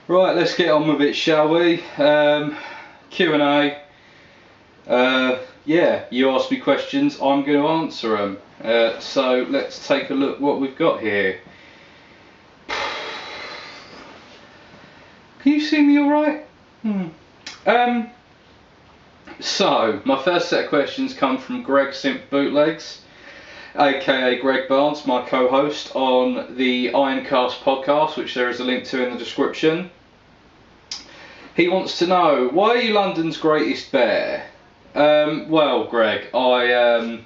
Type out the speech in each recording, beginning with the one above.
Right, let's get on with it, shall we? Q&A. Yeah, you ask me questions, I'm going to answer them. So let's take a look what we've got here. Can you see me alright? So, my first set of questions come from Greg Simp Bootlegs, aka Greg Barnes, my co-host on the Ironcast podcast, which there is a link to in the description. He wants to know, why are you London's greatest bear? Well, Greg, I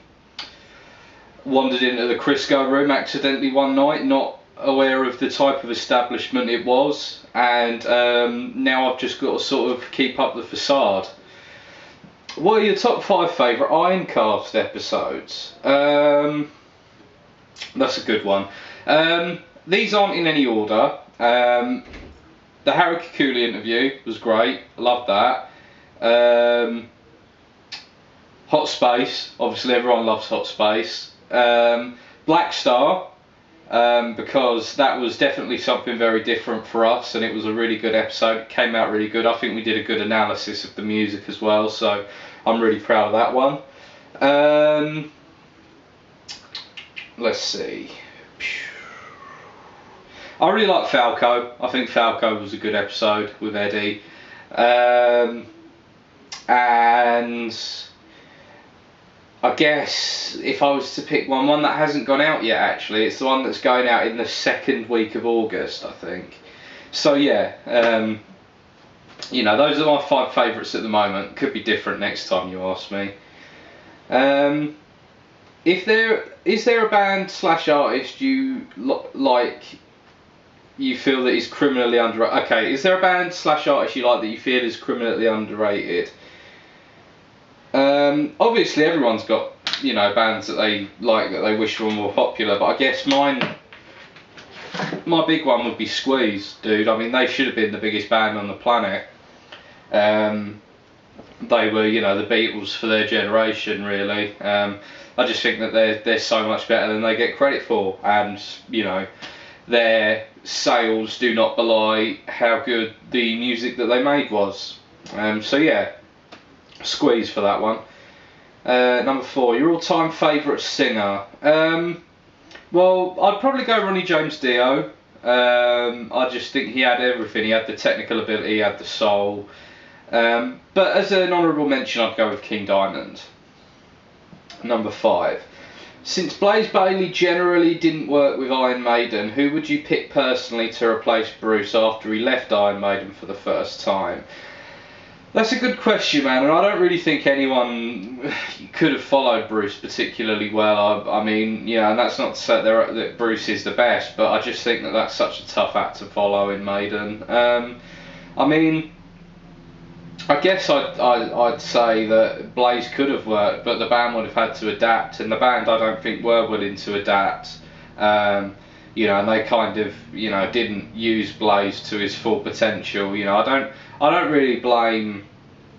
wandered into the Crisco room accidentally one night, not aware of the type of establishment it was, and now I've just got to sort of keep up the facade. What are your top 5 favourite Ironcast episodes? That's a good one. These aren't in any order. The Harry Kikuli interview was great. I loved that. Hot Space. Obviously, everyone loves Hot Space. Black Star. Because that was definitely something very different for us, and it was a really good episode. It came out really good. I think we did a good analysis of the music as well, so I'm really proud of that one. Let's see. I really like Falco. I think Falco was a good episode with Eddie. And I guess if I was to pick one that hasn't gone out yet, actually, it's the one that's going out in the second week of August, I think. So yeah, you know, those are my 5 favourites at the moment. Could be different next time you ask me. Is there a band / artist you like? You feel that is criminally underrated? Okay, is there a band / artist you like that you feel is criminally underrated? Obviously everyone's got, you know, bands that they like that they wish were more popular, but I guess my big one would be Squeeze, dude. I mean, they should have been the biggest band on the planet. They were, you know, the Beatles for their generation, really. I just think that they're so much better than they get credit for, and you know, their sales do not belie how good the music that they made was. So yeah, Squeeze for that one. Number 4, your all-time favourite singer. Well, I'd probably go Ronnie James Dio. I just think he had everything. He had the technical ability, he had the soul. But as an honourable mention, I'd go with King Diamond. Number 5. Since Blaze Bayley generally didn't work with Iron Maiden, who would you pick personally to replace Bruce after he left Iron Maiden for the first time? That's a good question, man, and I don't really think anyone could have followed Bruce particularly well. I mean, yeah, and that's not to say that Bruce is the best, but I just think that that's such a tough act to follow in Maiden. I mean, I guess I'd say that Blaze could have worked, but the band would have had to adapt, and the band I don't think were willing to adapt. You know, and they kind of, you know, didn't use Blaze to his full potential. You know, I don't really blame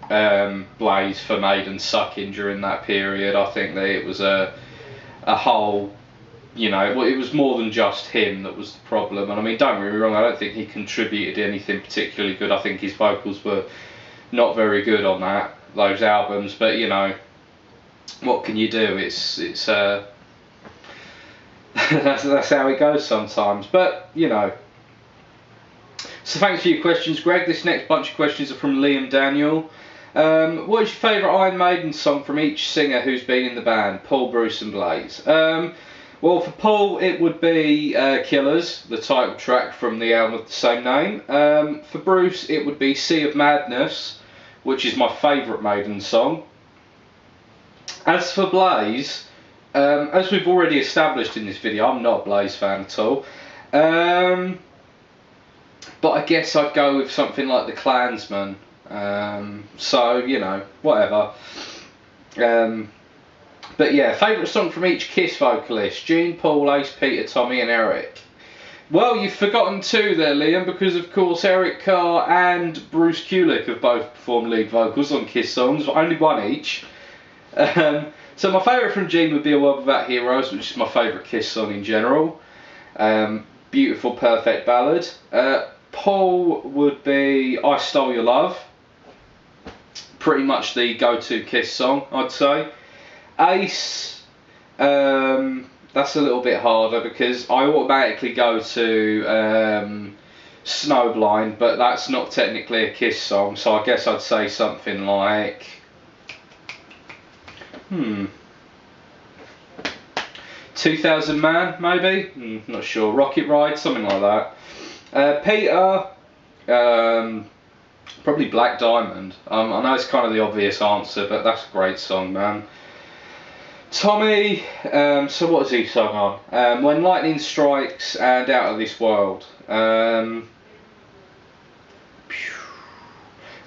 Blaze for Maiden sucking during that period. I think that it was a whole, you know, it was more than just him that was the problem. And I mean, don't get me wrong, I don't think he contributed anything particularly good. I think his vocals were not very good on those albums, but you know, what can you do? It's that's how it goes sometimes. But you know. So thanks for your questions, Greg. This next bunch of questions are from Liam Daniel. What is your favourite Iron Maiden song from each singer who's been in the band? Paul, Bruce and Blaze. Well, for Paul it would be Killers, the title track from the album of the same name. For Bruce it would be Sea of Madness, which is my favourite Maiden song. As for Blaze, as we've already established in this video, I'm not a Blaze fan at all. But I guess I'd go with something like The Klansman. So, you know, whatever. But yeah, favourite song from each Kiss vocalist: Gene, Paul, Ace, Peter, Tommy and Eric. Well, you've forgotten 2 there, Liam, because of course Eric Carr and Bruce Kulick have both performed lead vocals on Kiss songs, only one each. So my favourite from Gene would be A World Without Heroes, which is my favourite Kiss song in general. Beautiful, perfect ballad. Paul would be I Stole Your Love. Pretty much the go-to Kiss song, I'd say. Ace, that's a little bit harder because I automatically go to Snowblind, but that's not technically a Kiss song, so I guess I'd say something like 2000 Man, maybe? Not sure. Rocket Ride, something like that. Peter, probably Black Diamond. I know it's kind of the obvious answer, but that's a great song, man. Tommy, so what has he sung on? When Lightning Strikes and Out of This World.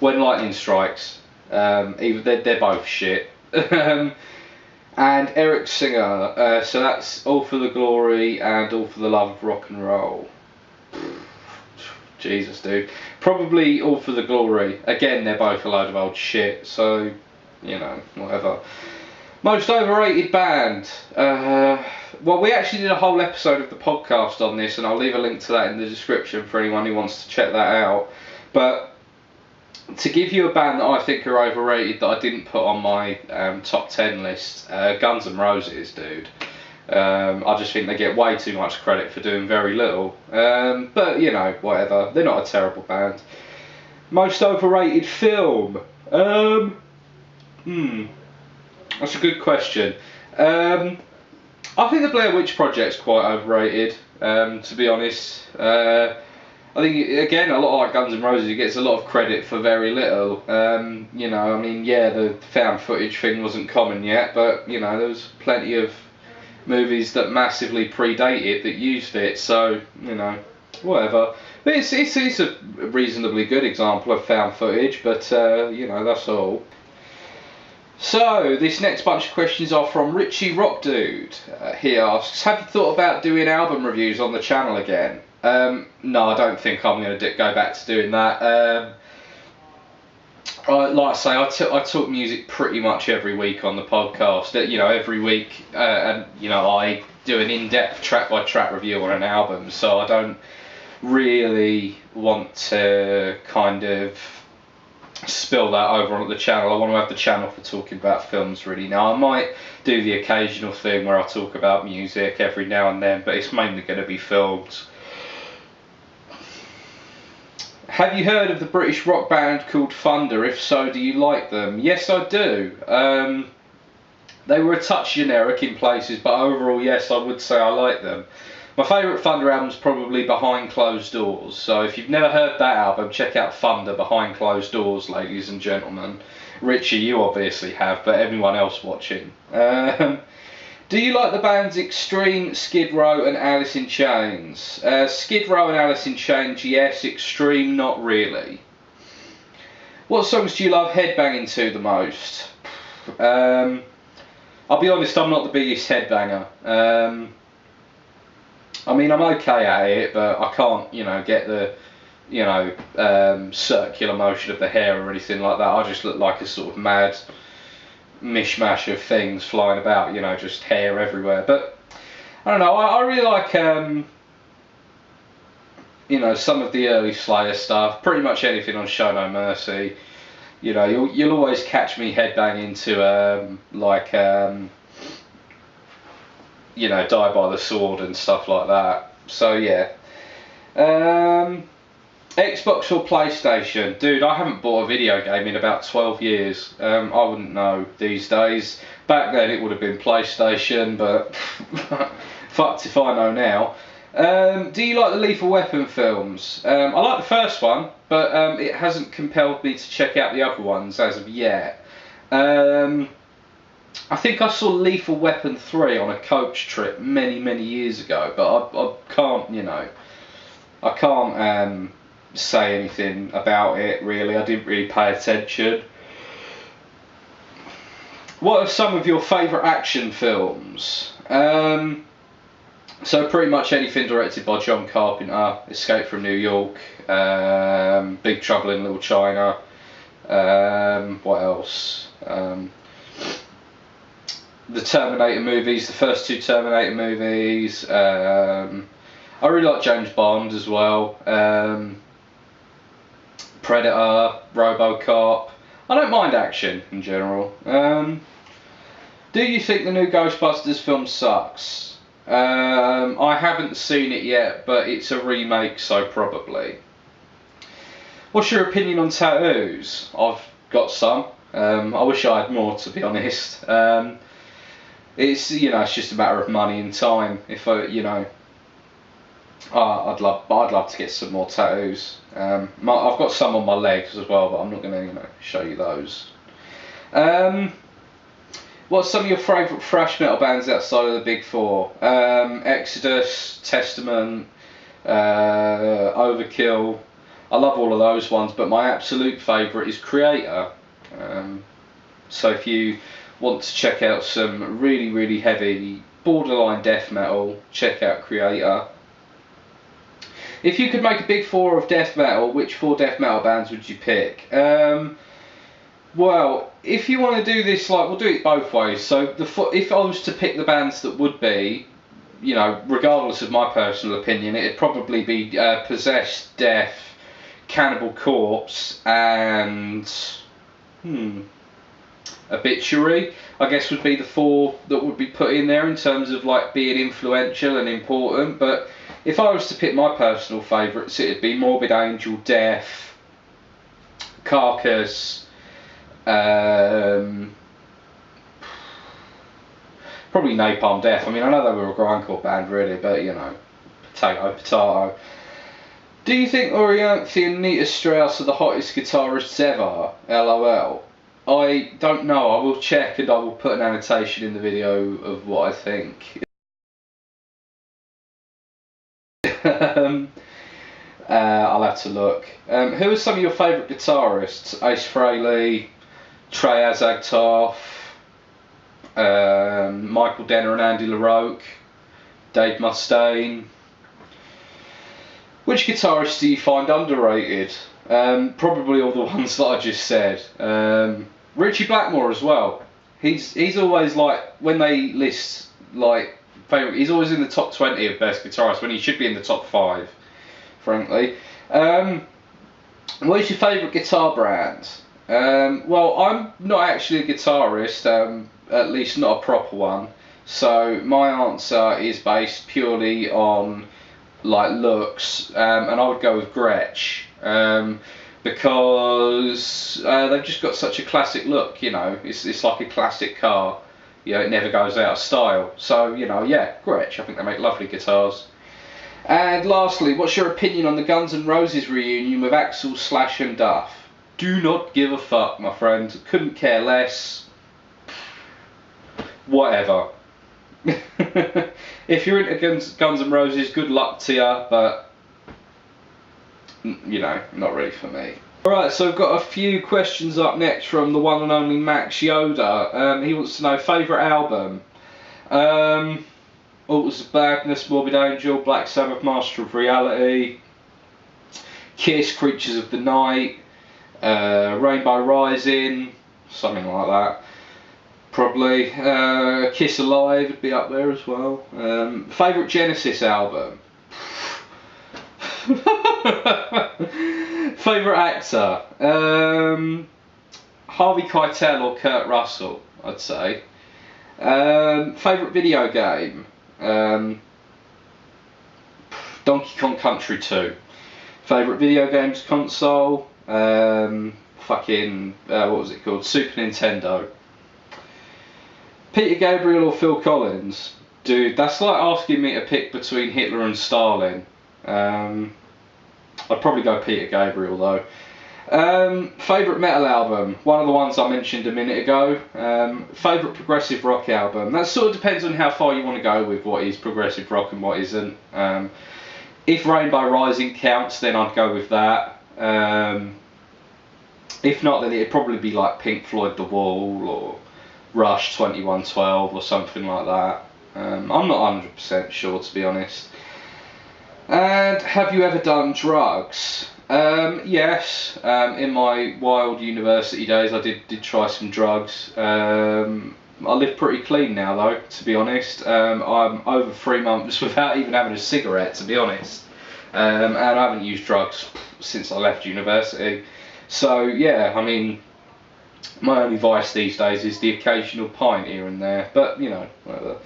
When Lightning Strikes. They're both shit. And Eric Singer, so that's All for the Glory and All for the Love of Rock and Roll. Jesus, dude. Probably All for the Glory. Again, they're both a load of old shit, so, you know, whatever. Most overrated band. Well, we actually did a whole episode of the podcast on this, and I'll leave a link to that in the description for anyone who wants to check that out. But to give you a band that I think are overrated that I didn't put on my top 10 list, Guns N' Roses, dude. I just think they get way too much credit for doing very little. But, you know, whatever. They're not a terrible band. Most overrated film. That's a good question. I think the Blair Witch Project's quite overrated, to be honest. I think, again, a lot like Guns N' Roses, it gets a lot of credit for very little. You know, I mean, yeah, the found footage thing wasn't common yet, but, you know, there was plenty of movies that massively predate it that used it, so, you know, whatever. But it's a reasonably good example of found footage, but, you know, that's all. So, this next bunch of questions are from Richie Rockdude. He asks, have you thought about doing album reviews on the channel again? No, I don't think I'm going to go back to doing that. Like I say, I talk music pretty much every week on the podcast. You know, every week, and you know, I do an in-depth track-by-track review on an album, so I don't really want to kind of spill that over on the channel. I want to have the channel for talking about films really. Now, I might do the occasional thing where I talk about music every now and then, but it's mainly going to be films. Have you heard of the British rock band called Thunder? If so, do you like them? Yes, I do. They were a touch generic in places, but overall, yes, I would say I like them. My favourite Thunder album is probably Behind Closed Doors. So if you've never heard that album, check out Thunder Behind Closed Doors, ladies and gentlemen. Richie, you obviously have, but everyone else watching. Do you like the bands Extreme, Skid Row and Alice in Chains? Skid Row and Alice in Chains, yes. Extreme, not really. What songs do you love headbanging to the most? I'll be honest, I'm not the biggest headbanger. I mean, I'm okay at it, but I can't, you know, get the, you know, circular motion of the hair or anything like that. I just look like a sort of mad mishmash of things flying about, you know, just hair everywhere. But I don't know, I really like you know, some of the early Slayer stuff, pretty much anything on Show No Mercy. You know, you'll always catch me headbanging to like you know, Die by the Sword and stuff like that. So yeah. Xbox or PlayStation? Dude, I haven't bought a video game in about 12 years. I wouldn't know these days. Back then it would have been PlayStation, but fucked if I know now. Do you like the Lethal Weapon films? I like the first one, but it hasn't compelled me to check out the other ones as of yet. I think I saw Lethal Weapon 3 on a coach trip many, many years ago, but I can't, you know, I can't say anything about it really. I didn't really pay attention. What are some of your favourite action films? So pretty much anything directed by John Carpenter. Escape from New York, Big Trouble in Little China. What else? The Terminator movies, the first two Terminator movies. I really like James Bond as well. Predator, RoboCop. I don't mind action in general. Do you think the new Ghostbusters film sucks? I haven't seen it yet, but it's a remake, so probably. What's your opinion on tattoos? I've got some. I wish I had more, to be honest. It's it's just a matter of money and time. If I'd love to get some more tattoos. I've got some on my legs as well, but I'm not going to show you those. What's some of your favourite thrash metal bands outside of the big four? Exodus, Testament, Overkill. I love all of those ones, but my absolute favourite is Kreator. So if you want to check out some really, really heavy, borderline death metal, check out Kreator. If you could make a big four of death metal, which 4 death metal bands would you pick? Well, if you want to do this, we'll do it both ways. So if I was to pick the bands that would be, regardless of my personal opinion, it'd probably be Possessed, Death, Cannibal Corpse, and Obituary, I guess, would be the 4 that would be put in there in terms of being influential and important. But if I was to pick my personal favourites, it'd be Morbid Angel, Death, Carcass, probably Napalm Death. I mean, I know they were a grindcore band really, but potato. Do you think Orianthi and Nita Strauss are the hottest guitarists ever? LOL. I don't know. I will check and I will put an annotation in the video of what I think. I'll have to look. Who are some of your favourite guitarists? Ace Frehley, Trey Azagtov, Michael Denner and Andy LaRocque, Dave Mustaine. Which guitarists do you find underrated? Probably all the ones that I just said. Richie Blackmore as well. He's always when they list favourite, he's always in the top 20 of best guitarists when he should be in the top 5, frankly. What is your favourite guitar brand? Well, I'm not actually a guitarist, at least not a proper one. So my answer is based purely on looks, and I would go with Gretsch, because they've just got such a classic look. It's like a classic car. It never goes out of style. So yeah, Gretsch. I think they make lovely guitars. And lastly, what's your opinion on the Guns N' Roses reunion with Axl, Slash and Duff? Do not give a fuck, my friend. Couldn't care less. Whatever. If you're into Guns N' Roses, good luck to you, but not really for me. Alright, so I've got a few questions up next from the one and only Max Yoda. He wants to know favourite album. Altars of Badness, Morbid Angel, Black Sabbath, Master of Reality, Kiss, Creatures of the Night, Rainbow Rising, something like that. Probably. Kiss Alive would be up there as well. Favourite Genesis album? Favourite actor? Harvey Keitel or Kurt Russell, I'd say. Favourite video game? Donkey Kong Country 2. Favourite video games console? What was it called? Super Nintendo. Peter Gabriel or Phil Collins? Dude, that's like asking me to pick between Hitler and Stalin. I'd probably go Peter Gabriel though. Favourite metal album? One of the ones I mentioned a minute ago. Favourite progressive rock album? That sort of depends on how far you want to go with what is progressive rock and what isn't. If Rainbow Rising counts, then I'd go with that. If not, then it'd probably be like Pink Floyd The Wall or Rush 2112 or something like that. I'm not 100% sure, to be honest. And have you ever done drugs? Yes. In my wild university days, I did try some drugs. I live pretty clean now, though, to be honest. I'm over 3 months without even having a cigarette, to be honest. And I haven't used drugs since I left university. So yeah, I mean, my only vice these days is the occasional pint here and there, but you know, whatever.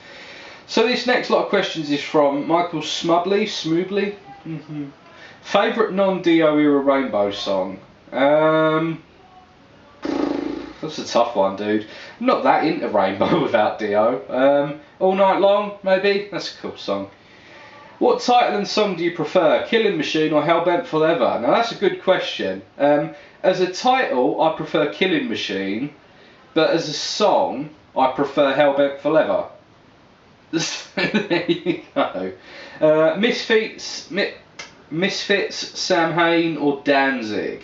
So this next lot of questions is from Michael Smoobley. Favourite non-Dio era Rainbow song? That's a tough one, dude. I'm not that into Rainbow without Dio. All Night Long, maybe? That's a cool song. What title and song do you prefer, Killing Machine or Hellbent Forever? Now that's a good question. As a title, I prefer Killing Machine, but as a song, I prefer Hellbent Forever. There you go. Misfits, Sam Hain or Danzig?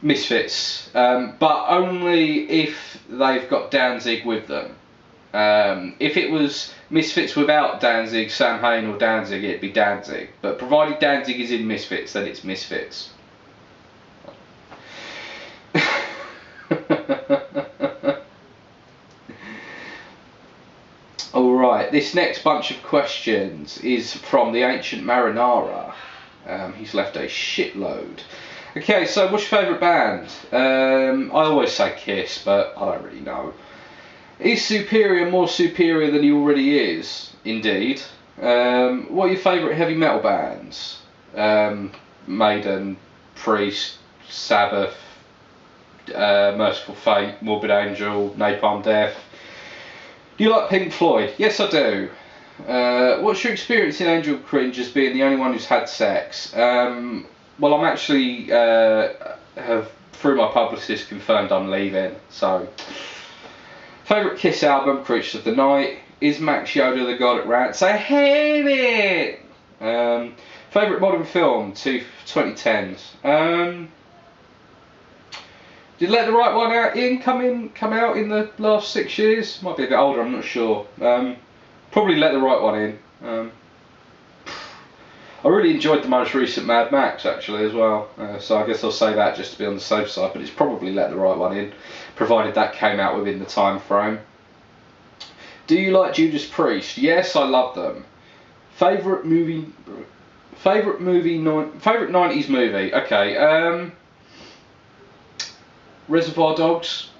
Misfits, but only if they've got Danzig with them. If it was Misfits without Danzig, Sam Hain or Danzig, it'd be Danzig. But provided Danzig is in Misfits, then it's Misfits. Alright, this next bunch of questions is from the Ancient Marinara. He's left a shitload. Okay, so what's your favourite band? I always say Kiss, but I don't really know. Is Superior more superior than he already is? Indeed. What are your favourite heavy metal bands? Maiden, Priest, Sabbath, Merciful Fate, Morbid Angel, Napalm Death. Do you like Pink Floyd? Yes, I do. What's your experience in Angel Cringe as being the only one who's had sex? Well, I'm actually have through my publicist confirmed I'm leaving. So, favourite Kiss album, Creatures of the Night. Is Max Yoda the God at Rants? I hate it. Favourite modern film, 2010s. Did Let the Right One come out in the last 6 years? Might be a bit older, I'm not sure. Probably Let the Right One in. I really enjoyed the most recent Mad Max actually as well, so I guess I'll say that just to be on the safe side, but it's probably Let the Right One in, provided that came out within the time frame. Do you like Judas Priest? Yes, I love them. Favourite 90s movie? Okay, Reservoir Dogs,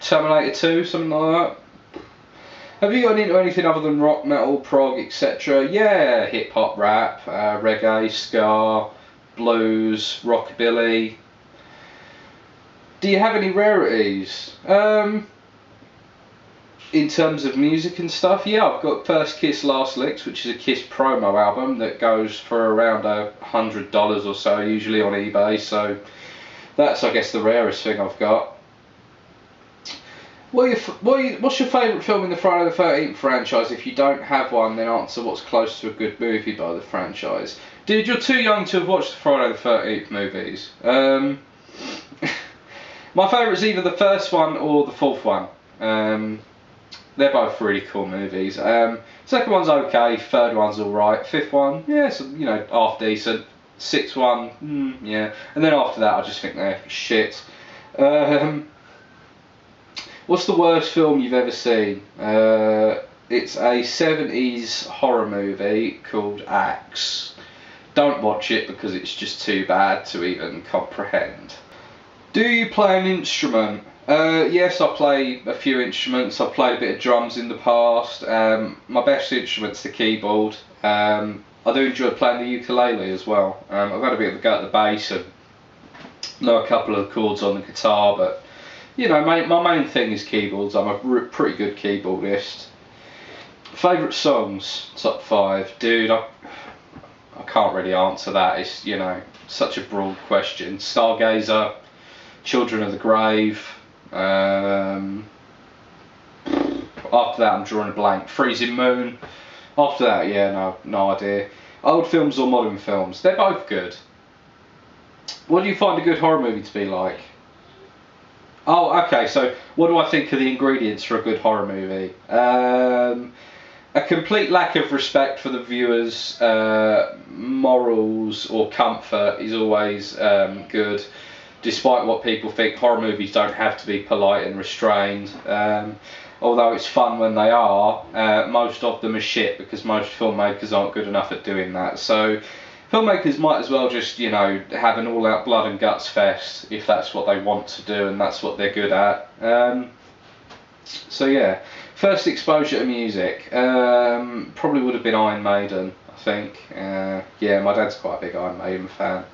Terminator 2, something like that. Have you gotten into anything other than rock, metal, prog, etc.? Yeah, hip hop, rap, reggae, ska, blues, rockabilly. Do you have any rarities? In terms of music and stuff, yeah, I've got First Kiss Last Licks, which is a Kiss promo album that goes for around $100 or so, usually on eBay, so that's, I guess, the rarest thing I've got. What's your favourite film in the Friday the 13th franchise? If you don't have one, then answer what's close to a good movie by the franchise. Dude, you're too young to have watched the Friday the 13th movies. My favourite's either the first one or the fourth one. They're both really cool movies. Second one's okay, third one's alright, fifth one, yeah, so, you know, half decent. Sixth one, yeah. And then after that, I just think they're shit. What's the worst film you've ever seen? It's a 70s horror movie called Axe. Don't watch it because it's just too bad to even comprehend. Do you play an instrument? Yes, I play a few instruments. I've played a bit of drums in the past. My best instrument's the keyboard. I do enjoy playing the ukulele as well. I've had a bit of a go at the bass and know a couple of chords on the guitar, but you know, my main thing is keyboards. I'm a pretty good keyboardist. Favourite songs, top 5. Dude, I can't really answer that. It's, you know, such a broad question. Stargazer, Children of the Grave. After that, I'm drawing a blank. Freezing Moon. After that, yeah, no idea. Old films or modern films? They're both good. What do you find a good horror movie to be like? Oh, okay, so what do I think are the ingredients for a good horror movie? A complete lack of respect for the viewer's morals or comfort is always good. Despite what people think, horror movies don't have to be polite and restrained. Although it's fun when they are, most of them are shit because most filmmakers aren't good enough at doing that. So, filmmakers might as well just, you know, have an all-out blood and guts fest if that's what they want to do and that's what they're good at. So yeah, first exposure to music probably would have been Iron Maiden, I think. Yeah, my dad's quite a big Iron Maiden fan.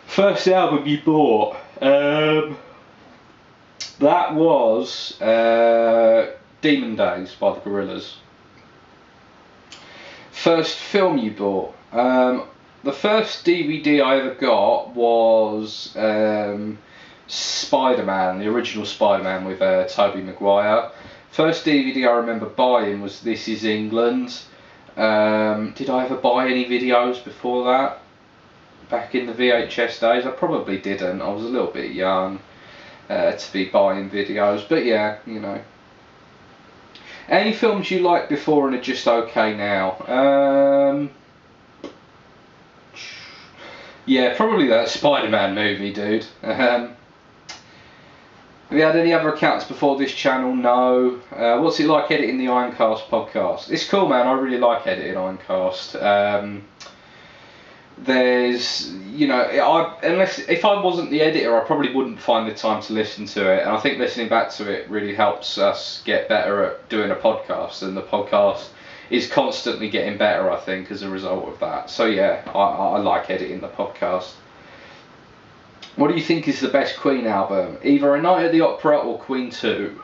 First album you bought, that was Demon Days by the Gorillaz. First film you bought, the first DVD I ever got was Spider-Man, the original Spider-Man with Tobey Maguire. First DVD I remember buying was This Is England. Did I ever buy any videos before that? Back in the VHS days? I probably didn't. I was a little bit young to be buying videos, but yeah, you know. Any films you liked before and are just okay now? Yeah, probably that Spider-Man movie, dude. Have you had any other accounts before this channel? No. What's it like editing the Ironcast podcast? It's cool, man. I really like editing Ironcast. There's, you know, if I wasn't the editor, I probably wouldn't find the time to listen to it. And I think listening back to it really helps us get better at doing a podcast. And the podcast is constantly getting better, I think, as a result of that. So yeah, I like editing the podcast. What do you think is the best Queen album? Either A Night at the Opera or Queen 2.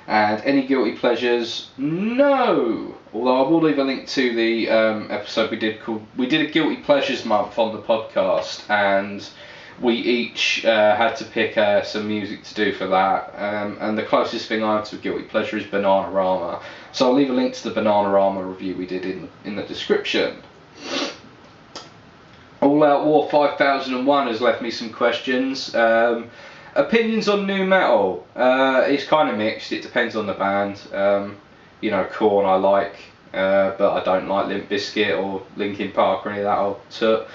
And any guilty pleasures? No! Although I will leave a link to the episode we did a guilty pleasures month on the podcast, and we each had to pick some music to do for that. And the closest thing I have to a guilty pleasure is Bananarama. So I'll leave a link to the Bananarama review we did in the description. All Out War 5001 has left me some questions. Opinions on nu metal? It's kind of mixed. It depends on the band. You know, Korn I like, but I don't like Limp Bizkit or Linkin Park or any of that old stuff.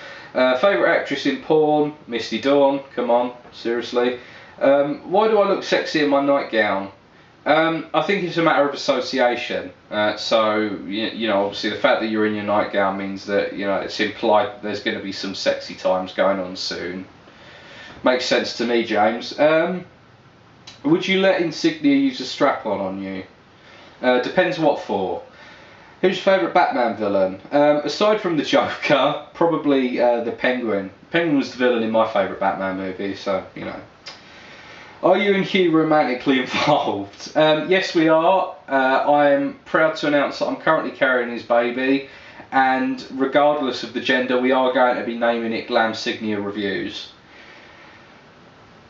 Favourite actress in porn? Misty Dawn. Come on, seriously. Why do I look sexy in my nightgown? I think it's a matter of association. So you know, obviously the fact that you're in your nightgown means that, you know, it's implied there's going to be some sexy times going on soon. Makes sense to me, James. Would you let Insignia use a strap-on you? Depends what for. Who's your favourite Batman villain? Aside from the Joker, probably the Penguin. Penguin was the villain in my favourite Batman movie, so, you know. Are you and Hugh romantically involved? Yes, we are. I'm proud to announce that I'm currently carrying his baby, and regardless of the gender, we are going to be naming it Glamsignia Reviews.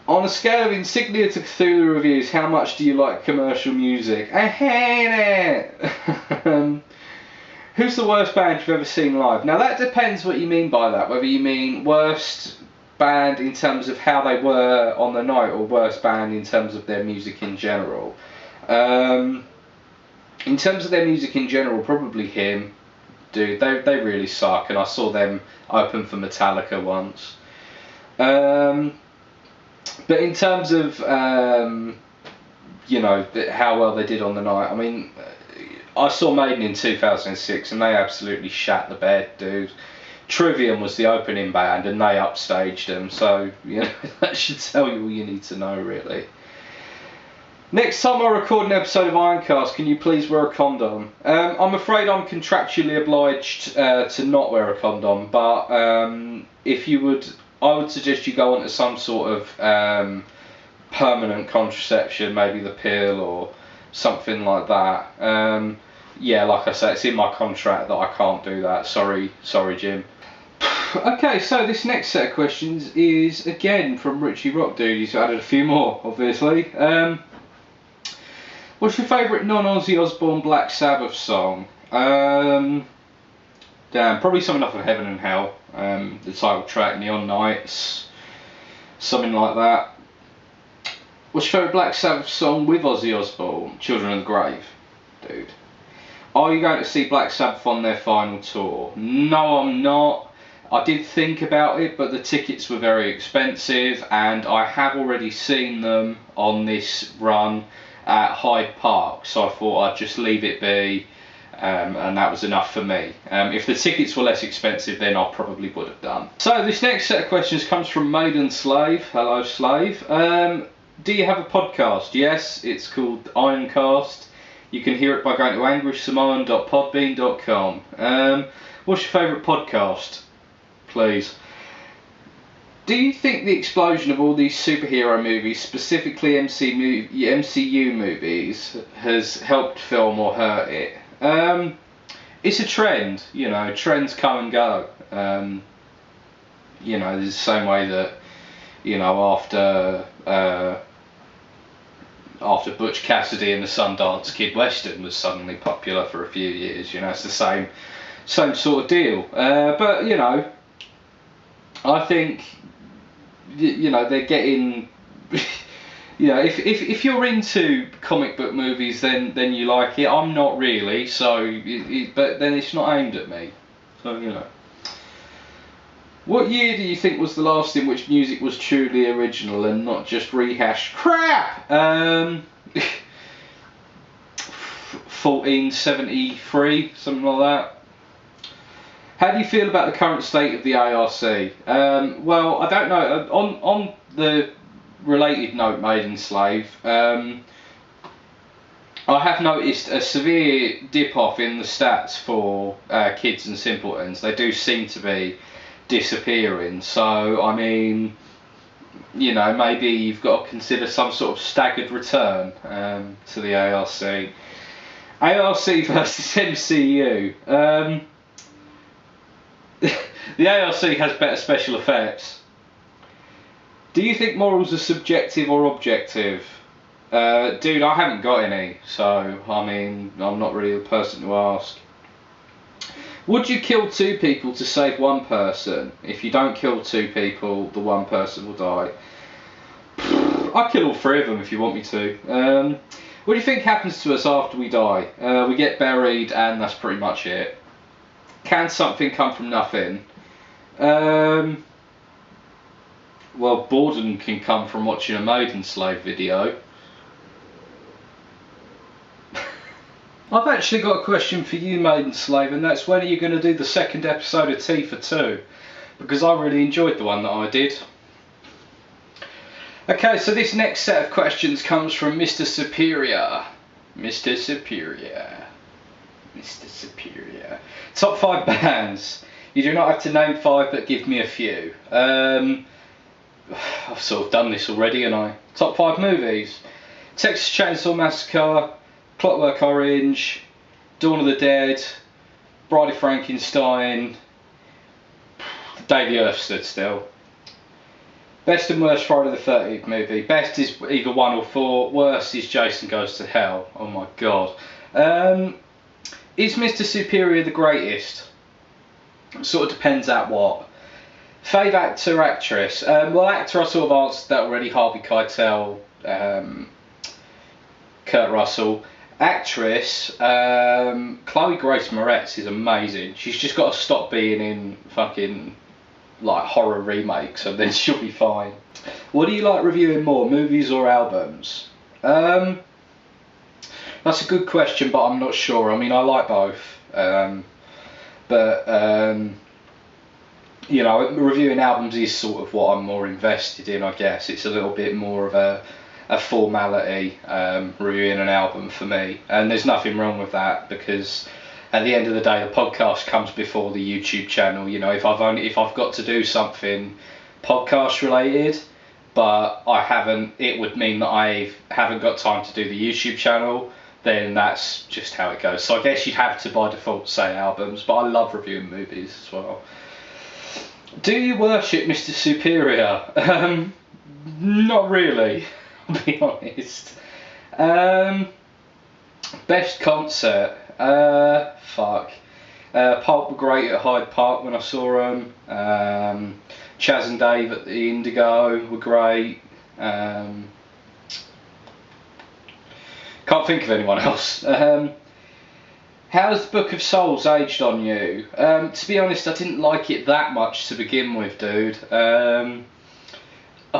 On a scale of Insignia to Cthulhu Reviews, how much do you like commercial music? I hate it! Who's the worst band you've ever seen live? Now that depends what you mean by that, whether you mean worst band in terms of how they were on the night or worst band in terms of their music in general. In terms of their music in general, probably Him. Dude, they really suck, and I saw them open for Metallica once. But in terms of, you know, how well they did on the night, I mean, I saw Maiden in 2006 and they absolutely shat the bed, dude. Trivium was the opening band and they upstaged them, so, you know, that should tell you all you need to know, really. Next time I record an episode of Ironcast, can you please wear a condom? I'm afraid I'm contractually obliged to not wear a condom, but if you would... I would suggest you go onto some sort of permanent contraception, maybe the pill or something like that. Yeah, like I say, it's in my contract that I can't do that. Sorry, Jim. Okay, so this next set of questions is again from Richie Rock Dude. He's added a few more, obviously. What's your favourite non-Ozzy Osbourne Black Sabbath song? Damn, probably something off of Heaven and Hell, the title track, Neon Nights, something like that. What's your favourite Black Sabbath song with Ozzy Osbourne? Children of the Grave, dude. Are you going to see Black Sabbath on their final tour? No, I'm not. I did think about it, but the tickets were very expensive, and I have already seen them on this run at Hyde Park, so I thought I'd just leave it be. and that was enough for me. If the tickets were less expensive, then I probably would have done. So this next set of questions comes from Maiden Slave. Hello, Slave. Do you have a podcast? Yes, it's called Ironcast. You can hear it by going to angrishsamoan.podbean.com. What's your favourite podcast, please? Do you think the explosion of all these superhero movies, specifically MCU movies, has helped film or hurt it? It's a trend, you know, trends come and go. You know, there's the same way that, you know, after Butch Cassidy and the Sundance Kid Western was suddenly popular for a few years, you know, it's the same sort of deal. But, you know, I think, you know, they're getting... You know, if you're into comic book movies, then you like it. I'm not really, so but then it's not aimed at me. So, you know. What year do you think was the last in which music was truly original and not just rehashed crap? 1473, something like that. How do you feel about the current state of the ARC? Well, I don't know. On the related note, Maiden Slave, I have noticed a severe dip off in the stats for Kids and Simpletons. They do seem to be disappearing, so I mean, you know, maybe you've got to consider some sort of staggered return to the ARC. ARC versus MCU. The ARC has better special effects. Do you think morals are subjective or objective? Dude, I haven't got any, so I mean, I'm not really the person to ask. Would you kill 2 people to save 1 person? If you don't kill 2 people, the 1 person will die. I'll kill all 3 of them if you want me to. What do you think happens to us after we die? We get buried and that's pretty much it. Can something come from nothing? Well, boredom can come from watching a Maiden Slave video. I've actually got a question for you, Maiden Slave, and that's when are you going to do the 2nd episode of T for 2? Because I really enjoyed the one that I did. Okay, so this next set of questions comes from Mr. Superior. Mr. Superior. Mr. Superior. Top 5 bands. You do not have to name 5, but give me a few. I've sort of done this already, and I top 5 movies: Texas Chainsaw Massacre, Clockwork Orange, Dawn of the Dead, Bride of Frankenstein, The Day the Earth Stood Still. Best and worst Friday the 13th movie. Best is either 1 or 4. Worst is Jason Goes to Hell. Oh my god. Is Mr. Superior the greatest? Sort of depends at what. Fave actor, actress. Well, actor I sort of answered that already. Harvey Keitel, Kurt Russell. Actress, Chloe Grace Moretz is amazing. She's just got to stop being in fucking like horror remakes, and then she'll be fine. What do you like reviewing more, movies or albums? That's a good question, but I'm not sure. I mean, I like both, but you know, reviewing albums is sort of what I'm more invested in, I guess. It's a little bit more of a formality, reviewing an album for me, and there's nothing wrong with that, because at the end of the day the podcast comes before the YouTube channel. You know, if I've got to do something podcast related but it would mean that I haven't got time to do the YouTube channel, then that's just how it goes. So I guess you'd have to by default say albums, but I love reviewing movies as well. Do you worship Mr. Superior? Not really, I'll be honest. Best concert? Pulp were great at Hyde Park when I saw them. Chaz and Dave at the Indigo were great. Can't think of anyone else. How's the Book of Souls aged on you? To be honest, I didn't like it that much to begin with, dude. I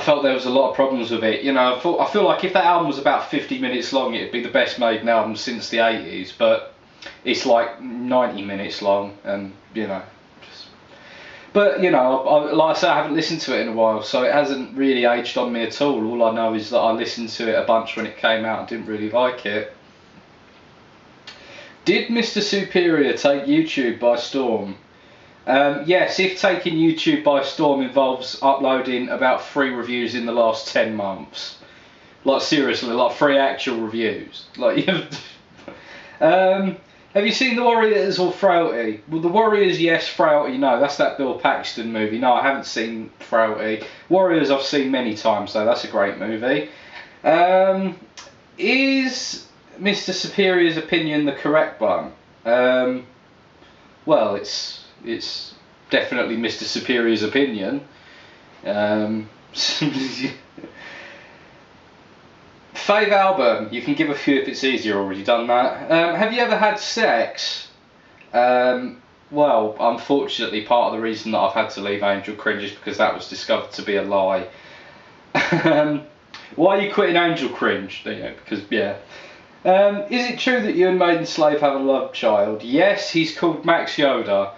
felt there was a lot of problems with it. You know, I feel like if that album was about 50 minutes long, it'd be the best Maiden album since the 80s. But it's like 90 minutes long, and you know. But you know, like I say, I haven't listened to it in a while, so it hasn't really aged on me at all. All I know is that I listened to it a bunch when it came out and didn't really like it. Did Mr. Superior take YouTube by storm? Yes, if taking YouTube by storm involves uploading about 3 reviews in the last 10 months. Like seriously, like 3 actual reviews. Like have you seen The Warriors or Frailty? Well, The Warriors, yes. Frailty, no. That's that Bill Paxton movie. No, I haven't seen Frailty. Warriors, I've seen many times though. That's a great movie. Is Mr. Superior's opinion the correct one? Well, it's definitely Mr. Superior's opinion. Fave album, you can give a few if it's easier, already done that. Have you ever had sex? Well, unfortunately, part of the reason that I've had to leave Angel Cringe is because that was discovered to be a lie. Why are you quitting Angel Cringe? Because, yeah. Is it true that you and Maiden Slave have a love child? Yes, he's called Max Yoda.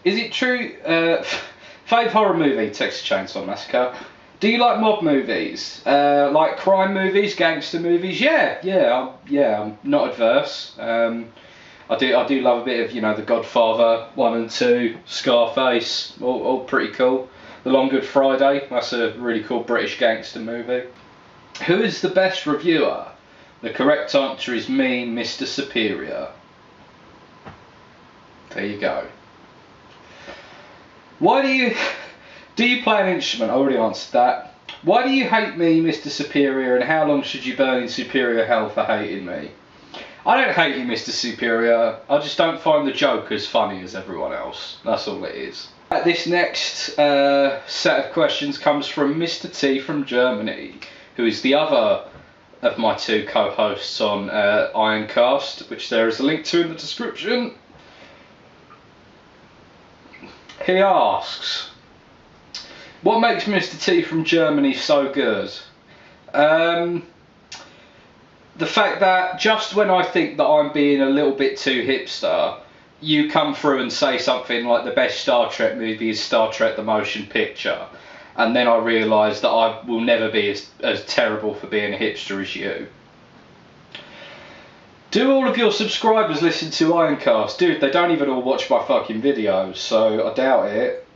Is it true? Fave horror movie, Texas Chainsaw Massacre. Do you like mob movies? Like crime movies, gangster movies? Yeah, I'm not adverse. I do love a bit of, The Godfather 1 and 2, Scarface, all pretty cool. The Long Good Friday, that's a really cool British gangster movie. Who is the best reviewer? The correct answer is me, Mr. Superior. There you go. Why do you play an instrument? I already answered that. Why do you hate me, Mr. Superior, and how long should you burn in superior hell for hating me? I don't hate you, Mr. Superior. I just don't find the joke as funny as everyone else. That's all it is. This next set of questions comes from Mr. T from Germany, who is the other of my 2 co-hosts on Ironcast, which there is a link to in the description. He asks, what makes Mr. T from Germany so good? The fact that just when I think that I'm being a little bit too hipster, you come through and say something like the best Star Trek movie is Star Trek the Motion Picture, and then I realise that I will never be as terrible for being a hipster as you. Do all of your subscribers listen to Ironcast? Dude, they don't even all watch my fucking videos, so I doubt it.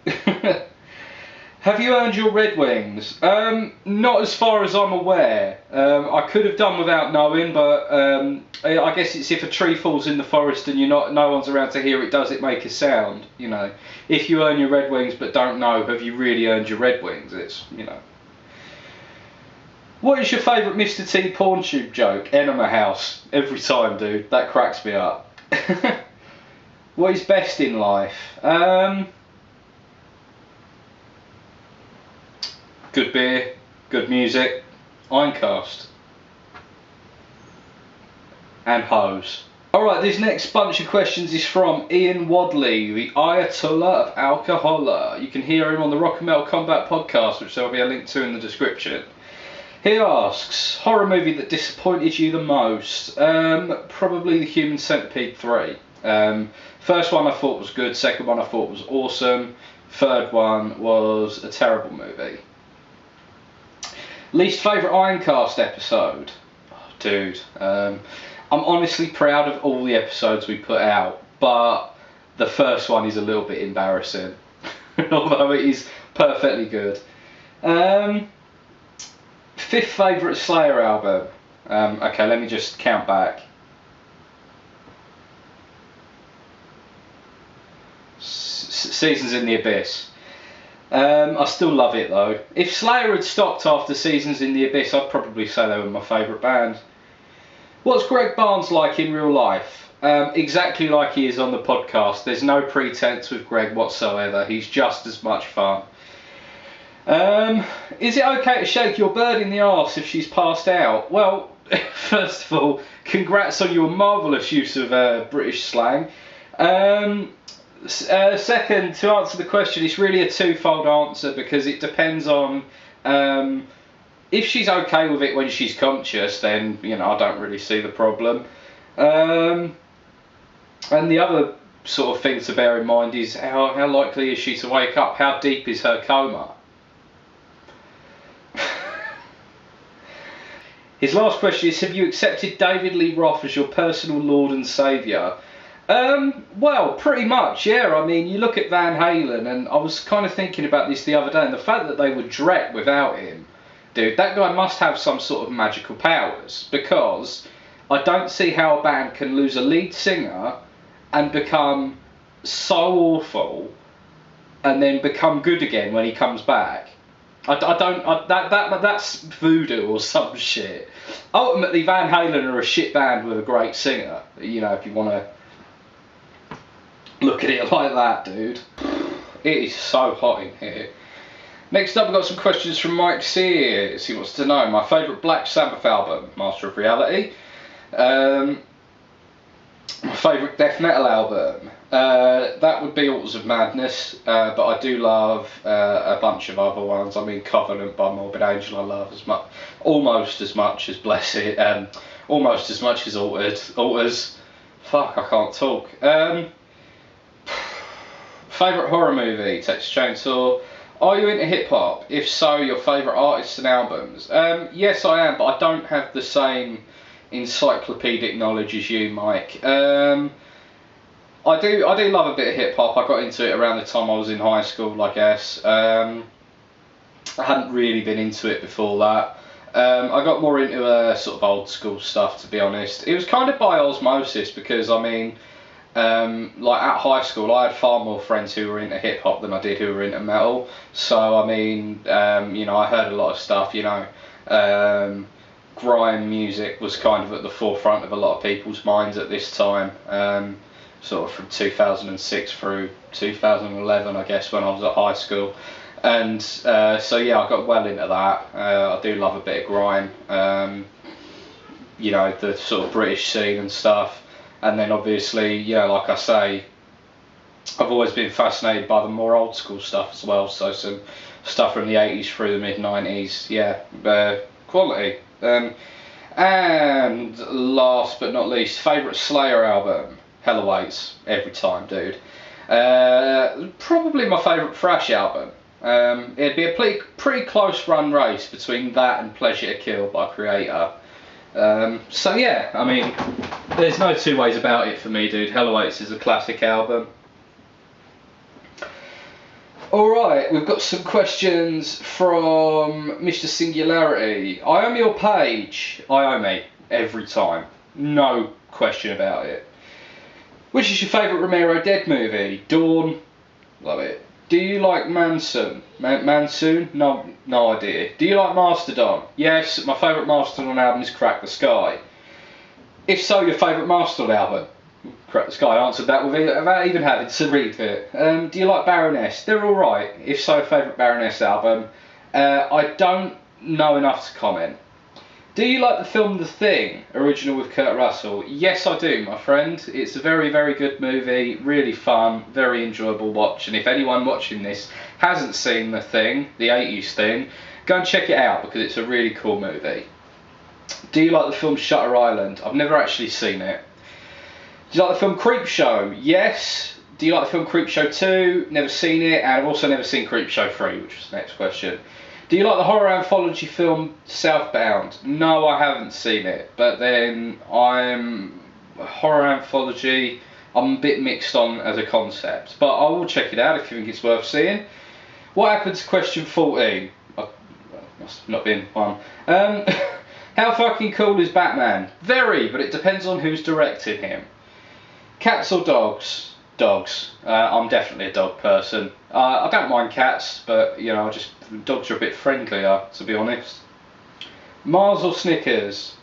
Have you earned your Red Wings? Not as far as I'm aware. I could have done without knowing, but I guess it's if a tree falls in the forest and no one's around to hear it, does it make a sound? If you earn your Red Wings but don't know, have you really earned your Red Wings? What is your favourite Mr. T porn tube joke? Enema House. Every time, dude. That cracks me up. What is best in life? Good beer, good music, Ironcast. And hoes. Alright, this next bunch of questions is from Ian Wadley, the Ayatollah of Alcohola. You can hear him on the Rock and Metal Combat podcast, which there will be a link to in the description. He asks, horror movie that disappointed you the most? Probably The Human Centipede 3. First one I thought was good, second one I thought was awesome, third one was a terrible movie. Least favourite Ironcast episode? Oh, dude, I'm honestly proud of all the episodes we put out, but the first one is a little bit embarrassing, although it is perfectly good. 5th favourite Slayer album? Okay, let me just count back. Seasons in the Abyss. I still love it though. If Slayer had stopped after Seasons in the Abyss, I'd probably say they were my favourite band. What's Greg Barnes like in real life? Exactly like he is on the podcast. There's no pretense with Greg whatsoever. He's just as much fun. Is it okay to shake your bird in the arse if she's passed out? Well, first of all, congrats on your marvellous use of British slang. Second, to answer the question, it's really a twofold answer because it depends on if she's okay with it when she's conscious, then I don't really see the problem. And the other sort of thing to bear in mind is how likely is she to wake up? How deep is her coma? His last question is, have you accepted David Lee Roth as your personal Lord and Saviour? Well, pretty much, yeah. I mean, you look at Van Halen, and I was kind of thinking about this the other day, and the fact that they were Drek without him, dude, that guy must have some sort of magical powers, because I don't see how a band can lose a lead singer and become so awful and then become good again when he comes back. That's voodoo or some shit. Ultimately, Van Halen are a shit band with a great singer. You know, if you want to look at it like that, dude. It is so hot in here. Next up, we've got some questions from Mike Sears. He wants to know my favourite Black Sabbath album, Master of Reality. My favourite death metal album, that would be Altars of Madness, but I do love a bunch of other ones. I mean, Covenant by Morbid Angel I love almost as much as Blessed, almost as much as Altars. Fuck, I can't talk. Favourite horror movie, Texas Chainsaw. Are you into hip hop? If so, your favourite artists and albums? Yes, I am, but I don't have the same encyclopedic knowledge as you, Mike. I do love a bit of hip hop. I got into it around the time I was in high school, I guess. I hadn't really been into it before that. I got more into sort of old school stuff, to be honest. It was kind of by osmosis, because I mean, like at high school, I had far more friends who were into hip hop than I did who were into metal. So I mean, you know, I heard a lot of stuff. You know, grime music was kind of at the forefront of a lot of people's minds at this time, sort of from 2006 through 2011, I guess, when I was at high school. And so yeah, I got well into that. I do love a bit of grime, you know, the sort of British scene and stuff. And then obviously, yeah, like I say, I've always been fascinated by the more old school stuff as well. So some stuff from the 80s through the mid 90s, yeah, quality. And last but not least, favourite Slayer album? Hell Awaits, every time, dude. Probably my favourite thrash album. It'd be a pretty close run race between that and Pleasure to Kill by Creator. So yeah, I mean, there's no two ways about it for me, dude. Hell Awaits is a classic album. Alright, we've got some questions from Mr. Singularity. I owe me your page. I owe me, every time. No question about it. Which is your favourite Romero Dead movie? Dawn. Love it. Do you like Manson? Mansoon? No idea. Do you like Mastodon? Yes, my favourite Mastodon album is Crack the Sky. If so, your favourite Mastodon album? Crack the Sky. I answered that without even having to read it. Do you like Baroness? They're alright. If so, favourite Baroness album? I don't know enough to comment. Do you like the film The Thing, original with Kurt Russell? Yes, I do, my friend. It's a very, very good movie, really fun, very enjoyable watch. And if anyone watching this hasn't seen The Thing, the 80s Thing, go and check it out, because it's a really cool movie. Do you like the film Shutter Island? I've never actually seen it. Do you like the film Creepshow? Yes. Do you like the film Creepshow 2? Never seen it, and I've also never seen Creepshow 3, which was the next question. Do you like the horror anthology film Southbound? No, I haven't seen it, but then horror anthology, I'm a bit mixed on as a concept, but I will check it out if you think it's worth seeing. What happened to question 14? Must have not been one. How fucking cool is Batman? Very, but it depends on who's directing him. Cats or dogs? Dogs. I'm definitely a dog person. I don't mind cats, but you know, dogs are a bit friendlier, to be honest. Mars or Snickers?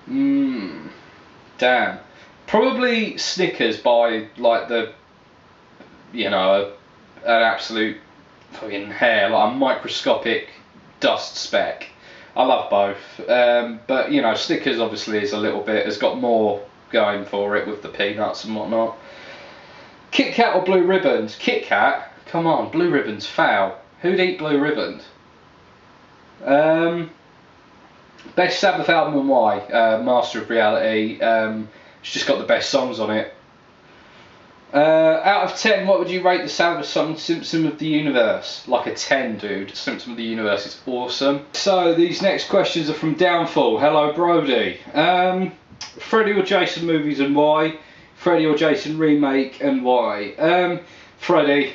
Damn. Probably Snickers by like an absolute fucking hair, like a microscopic dust speck. I love both, but you know, Snickers obviously has got more going for it with the peanuts and whatnot. Kit Kat or Blue Ribbons? Kit Kat? Come on, Blue Ribbons, foul. Who'd eat Blue Ribbons? Best Sabbath album and why? Master of Reality. It's just got the best songs on it. Out of 10, what would you rate the Sabbath song Symptom of the Universe? Like a 10, dude. Symptom of the Universe is awesome. So these next questions are from Downfall. Hello, Brody. Freddy or Jason movies and why? Freddy or Jason remake and why? Freddy.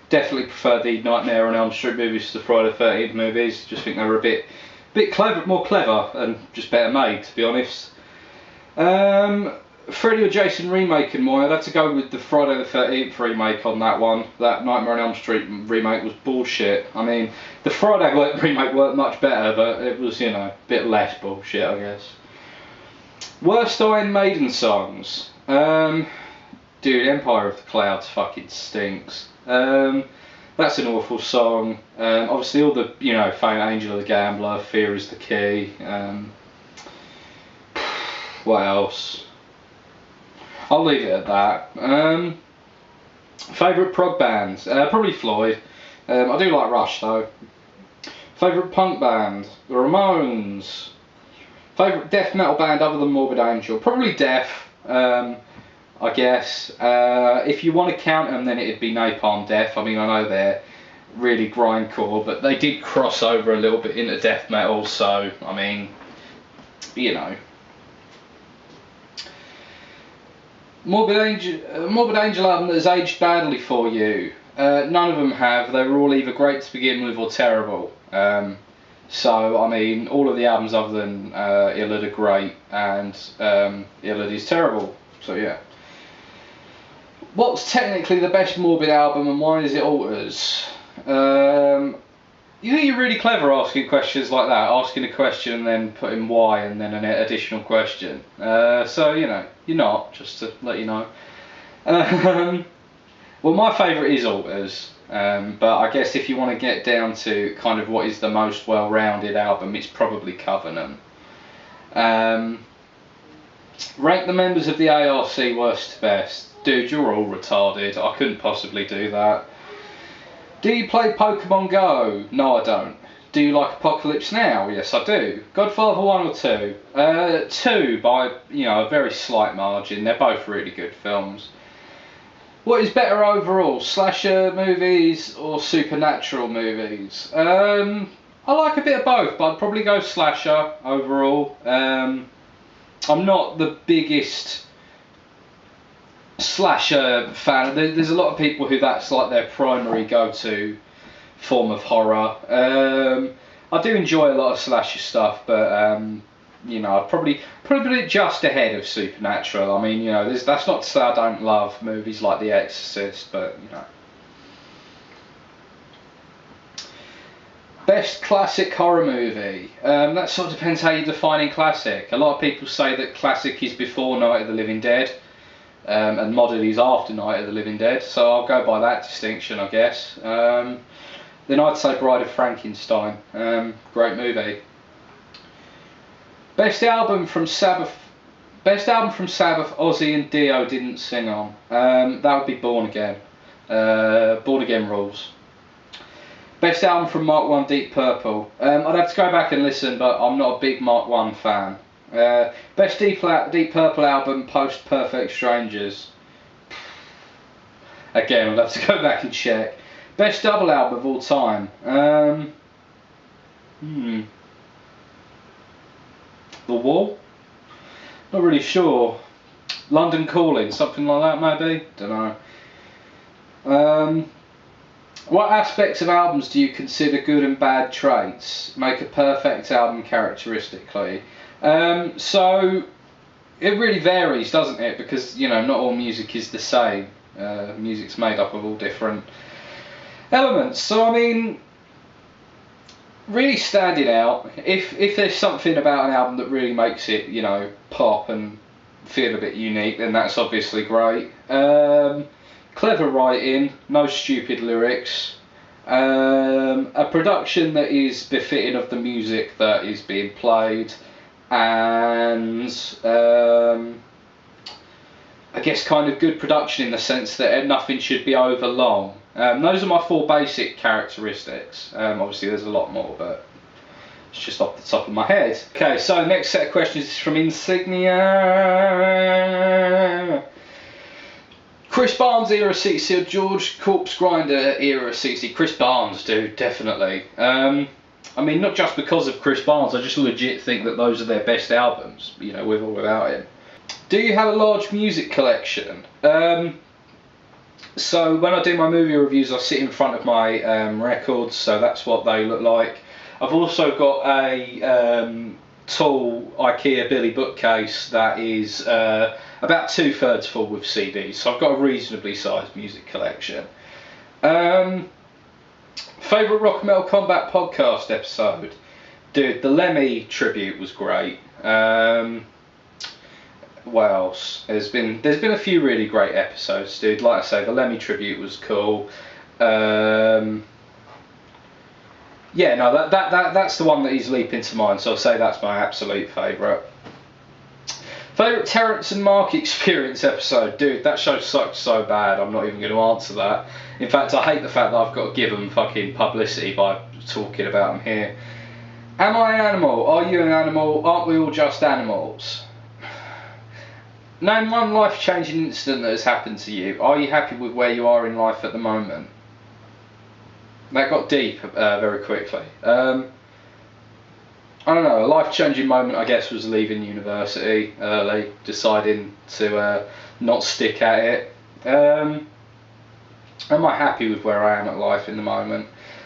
Definitely prefer the Nightmare on Elm Street movies to the Friday the 13th movies. Just think they were a bit clever, more clever, and just better made, to be honest. Freddy or Jason remake and why? I'd have to go with the Friday the 13th remake on that one. That Nightmare on Elm Street remake was bullshit. I mean, the Friday remake worked much better, but it was, you know, a bit less bullshit, I guess. Worst Iron Maiden songs? Dude, Empire of the Clouds fucking stinks. That's an awful song. Obviously all the, you know, Faint Angel of the Gambler, Fear is the Key. What else? I'll leave it at that. Favourite prog bands? Probably Floyd. I do like Rush though. Favourite punk band? The Ramones. Favourite death metal band other than Morbid Angel? Probably Death. I guess. If you want to count them, then it'd be Napalm Death. I mean, I know they're really grindcore, but they did cross over a little bit into death metal, so, I mean, you know. Morbid Angel album that has aged badly for you? None of them have. They were all either great to begin with or terrible. So, I mean, all of the albums other than Illid are great, and Illid is terrible. So, yeah. What's technically the best Morbid album and why is it Alters? You think you're really clever asking questions like that, asking a question and then putting why and then an additional question. So, you know, you're not, just to let you know. Well, my favourite is Alters, but I guess if you want to get down to kind of what is the most well-rounded album, it's probably Covenant. Rank the members of the ARC worst to best. Dude, you're all retarded. I couldn't possibly do that. Do you play Pokemon Go? No, I don't. Do you like Apocalypse Now? Yes, I do. Godfather 1 or 2? 2 by, you know, a very slight margin. They're both really good films. What is better overall, slasher movies or supernatural movies? I like a bit of both, but I'd probably go slasher overall. I'm not the biggest slasher fan. There's a lot of people who that's like their primary go-to form of horror. I do enjoy a lot of slasher stuff, but you know, I'd probably put it just ahead of supernatural. I mean, you know, that's not to say I don't love movies like The Exorcist, but you know. Best classic horror movie? That sort of depends how you're defining classic. A lot of people say that classic is before Night of the Living Dead. And modern is after Night of the Living Dead, so I'll go by that distinction, I guess. Then I'd say Bride of Frankenstein, great movie. Best album from Sabbath, Ozzy and Dio didn't sing on. That would be Born Again. Born Again rules. Best album from Mark 1 Deep Purple. I'd have to go back and listen, but I'm not a big Mark 1 fan. Best Deep Purple album post Perfect Strangers. Again, I'll have to go back and check. Best double album of all time. The Wall? Not really sure. London Calling, something like that maybe? Don't know. What aspects of albums do you consider good and bad traits? Make a perfect album characteristically. So it really varies, doesn't it? Because, you know, not all music is the same. Music's made up of all different elements. So I mean, really standing out, if there's something about an album that really makes it, you know, pop and feel a bit unique, then that's obviously great. Clever writing, no stupid lyrics, a production that is befitting of the music that is being played, and I guess kind of good production in the sense that nothing should be over long. Those are my 4 basic characteristics. Obviously there's a lot more, but It's just off the top of my head. Okay, so next set of questions is from Insignia. Chris Barnes era CC or George Corpse Grinder era CC? Chris Barnes, dude, definitely. I mean, not just because of Chris Barnes, I just legit think that those are their best albums, you know, with or without him. Do you have a large music collection? So when I do my movie reviews, I sit in front of my records, so that's what they look like. I've also got a tall IKEA Billy bookcase that is about 2/3 full with CDs, so I've got a reasonably sized music collection. Favourite Rock and Metal Combat podcast episode? Dude, the Lemmy tribute was great. What else? There's been a few really great episodes, dude. Like I say, the Lemmy tribute was cool. Yeah, no, that's the one that is leaping to mind, so I'll say that's my absolute favourite. Favourite Terrence and Mark Experience episode? Dude, that show sucked so bad, I'm not even going to answer that. In fact, I hate the fact that I've got to give them fucking publicity by talking about them here. Am I an animal? Are you an animal? Aren't we all just animals? Name one life-changing incident that has happened to you. Are you happy with where you are in life at the moment? That got deep very quickly. I don't know, a life-changing moment I guess was leaving university early, deciding to not stick at it. Am I happy with where I am at life in the moment?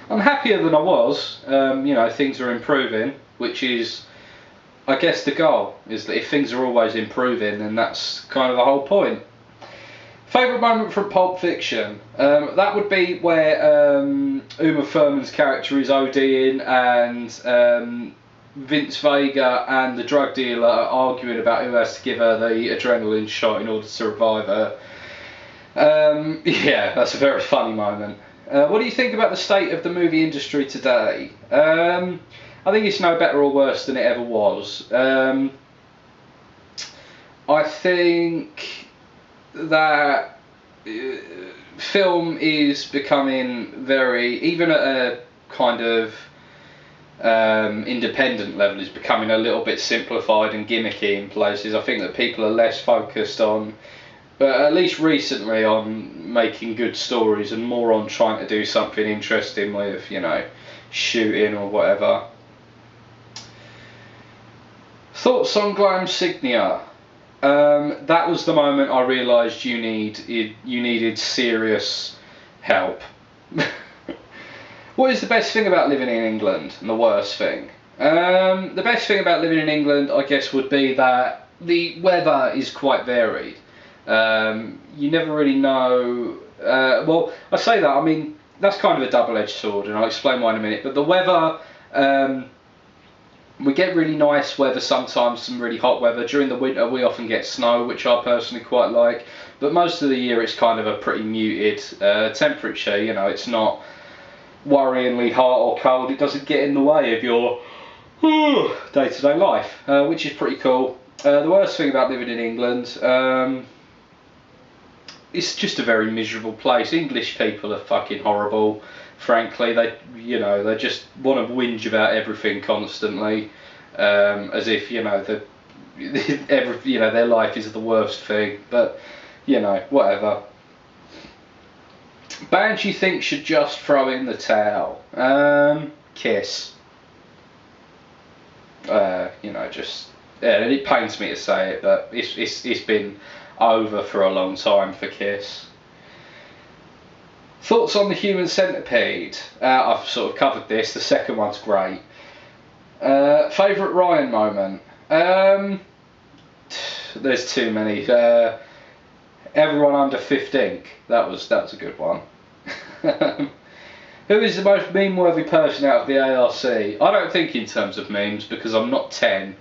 I'm happier than I was. You know, things are improving, which is, I guess, the goal, is that if things are always improving, then that's kind of the whole point. Favourite moment from Pulp Fiction? That would be where Uma Thurman's character is ODing and Vince Vega and the drug dealer are arguing about who has to give her the adrenaline shot in order to revive her. Yeah, that's a very funny moment. What do you think about the state of the movie industry today? I think it's no better or worse than it ever was. I think that film is becoming very, even at a kind of independent level, is becoming a little bit simplified and gimmicky in places. I think that people are less focused on, at least recently, on making good stories and more on trying to do something interesting with, you know, shooting or whatever. Thoughts on Glam Signia? That was the moment I realised you needed serious help. What is the best thing about living in England and the worst thing? The best thing about living in England, I guess, would be that the weather is quite varied. You never really know. Well, I say that, I mean, that's kind of a double-edged sword, and I'll explain why in a minute. But the weather, we get really nice weather sometimes, some really hot weather. During the winter we often get snow, which I personally quite like. But most of the year it's kind of a pretty muted temperature, you know, it's not worryingly hot or cold. It doesn't get in the way of your day-to-day life, which is pretty cool. The worst thing about living in England, it's just a very miserable place. English people are fucking horrible. Frankly, they just want to whinge about everything constantly, as if, you know, their life is the worst thing. But, you know, whatever. Bands you think should just throw in the towel? Kiss. You know, just, yeah, it pains me to say it, but it's been over for a long time for Kiss. Thoughts on the Human Centipede? I've sort of covered this. The second one's great. Favourite Ryan moment? There's too many. Everyone under 15. That was a good one. Who is the most meme-worthy person out of the ARC? I don't think in terms of memes, because I'm not 10.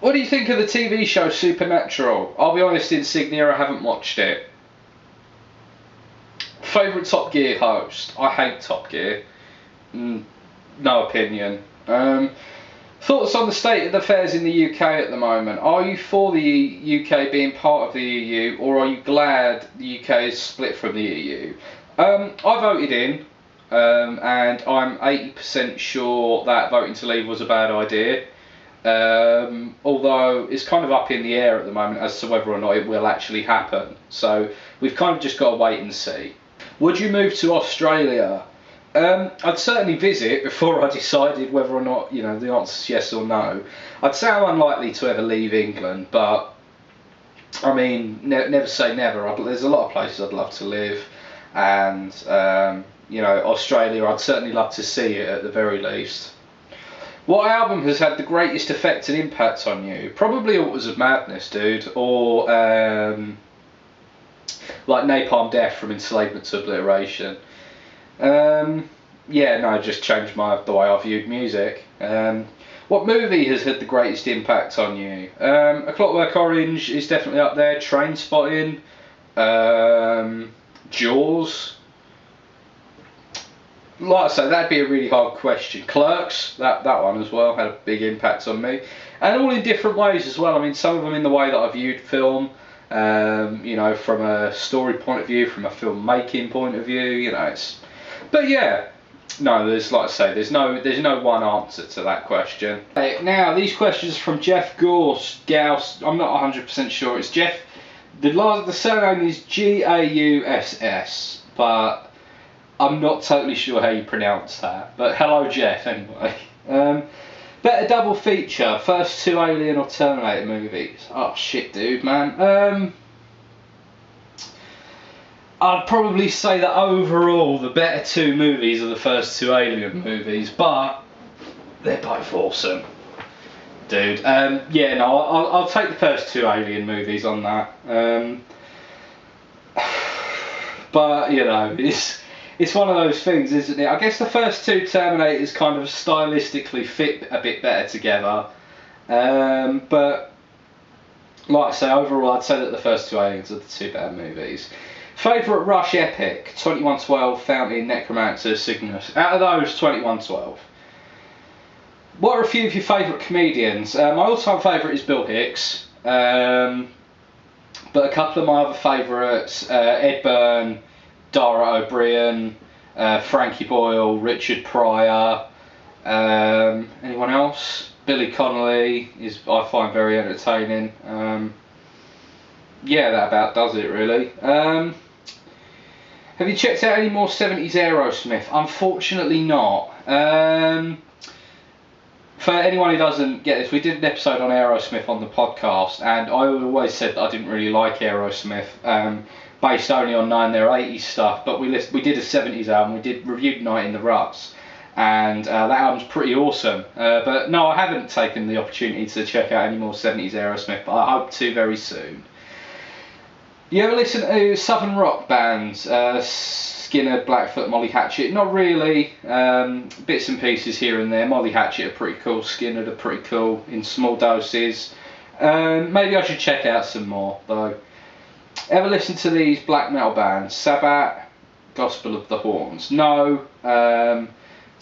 What do you think of the TV show Supernatural? I'll be honest, Insignia, I haven't watched it. Favourite Top Gear host? I hate Top Gear. No opinion. Thoughts on the state of affairs in the UK at the moment? Are you for the UK being part of the EU, or are you glad the UK is split from the EU? I voted in. and I'm 80% sure that voting to leave was a bad idea. Although it's kind of up in the air at the moment as to whether or not it will actually happen. So we've kind of just got to wait and see. Would you move to Australia? I'd certainly visit before I decided whether or not, the answer's yes or no. I'd say I'm unlikely to ever leave England, but I mean, never say never. There's a lot of places I'd love to live, and Australia, I'd certainly love to see it at the very least. What album has had the greatest effect and impact on you? Probably Altars of Madness, dude, or like Napalm Death from Enslavement to Obliteration. Just changed the way I viewed music. What movie has had the greatest impact on you? A Clockwork Orange is definitely up there. Trainspotting, Jaws. Like I say, that'd be a really hard question. Clerks, that one as well had a big impact on me, and all in different ways as well. I mean, some of them in the way that I viewed film, from a story point of view, from a filmmaking point of view. But yeah, no, there's there's no one answer to that question. Okay, now these questions from Jeff Gauss. I'm not 100% sure. It's Jeff. The surname is Gauss, but I'm not totally sure how you pronounce that, but hello Jeff anyway. Better double feature, first two Alien or Terminator movies. Oh shit dude, man. I'd probably say that overall the better two movies are the first two Alien movies, but they're both awesome. Dude, I'll take the first two Alien movies on that. But, it's one of those things, isn't it? I guess the first two Terminators kind of stylistically fit a bit better together. But, like I say, overall I'd say that the first two Aliens are the two better movies. Favourite Rush epic? 2112, Fountain, Necromancer, Cygnus. Out of those, 2112. What are a few of your favourite comedians? My all-time favourite is Bill Hicks. But a couple of my other favourites, Ed Byrne, Dara O'Brien, Frankie Boyle, Richard Pryor, anyone else? Billy Connolly I find very entertaining. That about does it really. Have you checked out any more 70s Aerosmith? Unfortunately not. For anyone who doesn't get this, we did an episode on Aerosmith on the podcast, and I always said that I didn't really like Aerosmith, based only on knowing their 80s stuff, but we did a 70s album, we reviewed Night in the Ruts, and that album's pretty awesome. But no, I haven't taken the opportunity to check out any more 70s Aerosmith, but I hope to very soon. You ever listen to southern rock bands? Skinner, Blackfoot, Molly Hatchet? Not really. Bits and pieces here and there. Molly Hatchet are pretty cool. Skinner are pretty cool in small doses. Maybe I should check out some more though. Ever listen to these black metal bands? Sabbath, Gospel of the Horns? No. To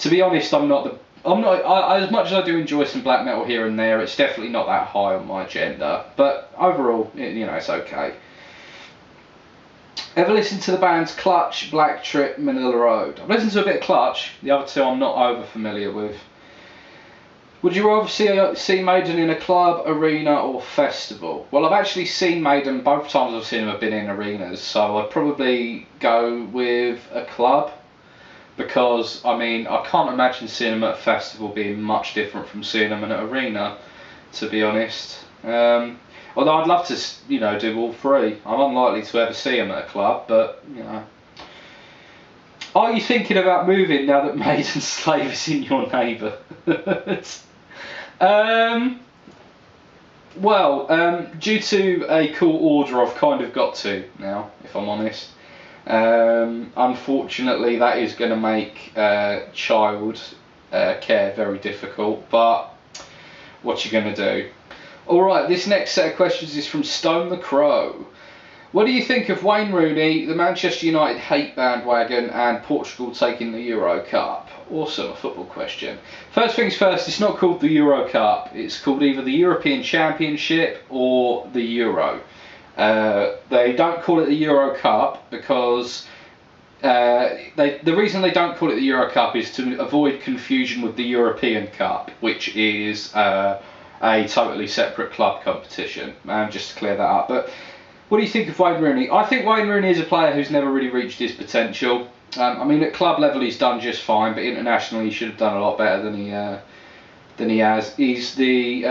be honest, I'm not. As much as I do enjoy some black metal here and there, it's definitely not that high on my agenda. But overall, it's okay. Ever listened to the bands Clutch, Black Trip, Manila Road? I've listened to a bit of Clutch, the other two I'm not over familiar with. Would you rather see Maiden in a club, arena or festival? Well, I've actually seen Maiden, both times I've seen them have been in arenas, so I'd probably go with a club, because I can't imagine seeing them at a festival being much different from seeing them in an arena, to be honest. Although I'd love to, do all three. I'm unlikely to ever see them at a club, but, Are you thinking about moving now that Maiden Slave is in your neighbourhood? Due to a court order, I've kind of got to now, if I'm honest. Unfortunately, that is going to make child care very difficult, but what you going to do? Alright, this next set of questions is from Stone the Crow. What do you think of Wayne Rooney, the Manchester United hate bandwagon, and Portugal taking the Euro Cup? Also a football question. First things first, it's not called the Euro Cup. It's called either the European Championship or the Euro. They don't call it the Euro Cup because the reason they don't call it the Euro Cup is to avoid confusion with the European Cup, which is a totally separate club competition. Just to clear that up. But what do you think of Wayne Rooney? I think Wayne Rooney is a player who's never really reached his potential. I mean, at club level he's done just fine, but internationally he should have done a lot better than he has. He's the